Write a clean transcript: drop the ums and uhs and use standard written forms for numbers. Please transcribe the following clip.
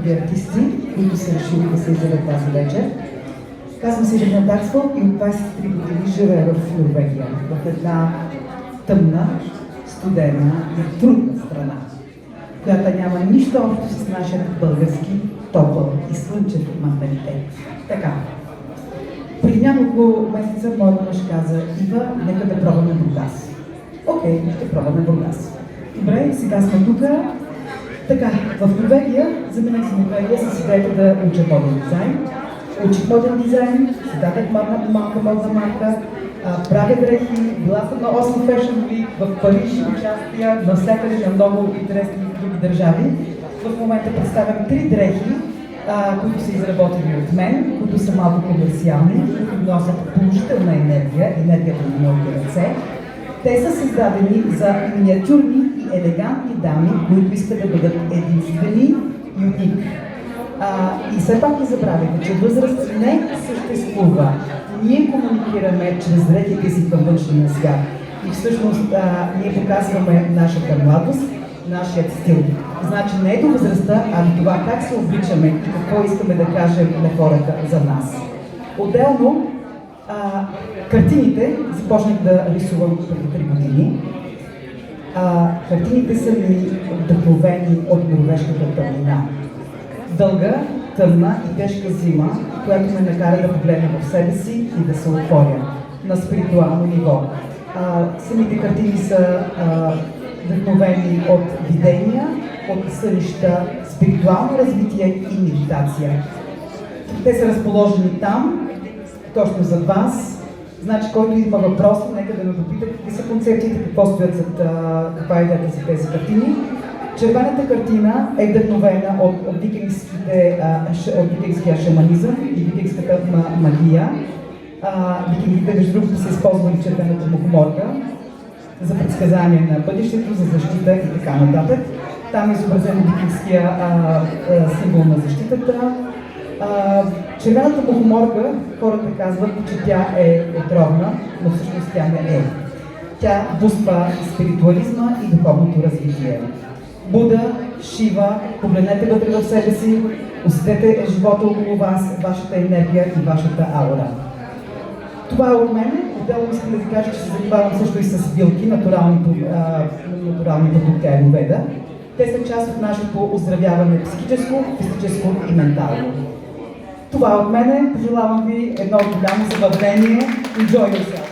талантливи артисти, които са решили да се изявят тази вечер. Казвам се Ирина Даксфорд и от 23 години живея в Норвегия, в една тъмна, студена и трудна страна, която няма нищо общо с нашия български топъл и слънчев менталитет. Така. Преди няколко месеца моята мъж каза: Ива, нека да пробваме Бургас. Окей, ще пробваме Бургас. Добре, сега сме тук. Така, в Норвегия, заминах за Норвегия с идеята да уча моден дизайн. Учих моден дизайн, създадах малка модна марка, правя дрехи, била съм на Oslo Fashion Week, в Париж участия, навсякъде на много интересни други държави. В момента представям 3 дрехи, които са изработени от мен, които са малко комерциални, които носят положителна енергия, енергията на моите ръце. Те са създадени за миниатюрни и елегантни дами, които искат да бъдат единствени и уник. И все пак не забравяйте, че възраст не съществува. Ние комуникираме чрез дрехите си към външния свят. И всъщност ние показваме нашата младост, нашият стил. Значи не е до възрастта, а до това как се обличаме и какво искаме да кажем на хората за нас. Отделно, картините започнах да рисувам преди 3 години. Картините са ми вдъхновени от норвежката тъмнина. Дълга, тъмна и тежка зима, която ме накара да погледна в себе си и да се отворя на спиритуално ниво. Самите картини са вдъхновени от видения, от сънища, спиритуално развитие и медитация. Те са разположени там, точно зад вас. Значи, който има въпроси, нека да ме попита какви са концепциите, какво стоят зад, каква е идеята за тези картини. Червената картина е вдъхновена от викингския шаманизъм и викингската магия. Викингите, между другото, са използвали червената мухоморка за предсказание на бъдещето, за защита и така нататък. Там е изобразен викингския символ на защитата. Червената мухоморка, хората казват, че тя е отровна, но всъщност тя не е. Тя буства спиритуализма и духовното развитие. Буда, Шива, погледнете вътре в себе си, усетете живота около вас, вашата енергия и вашата аура. Това е от мен. Отделно искам да ви кажа, че се занимавам също и с билки, натурални продукти аюрведа. Те са част от нашето оздравяване психическо, физическо и ментално. Това е от мене. Пожелавам ви едно голямо забавление. Enjoy yourself!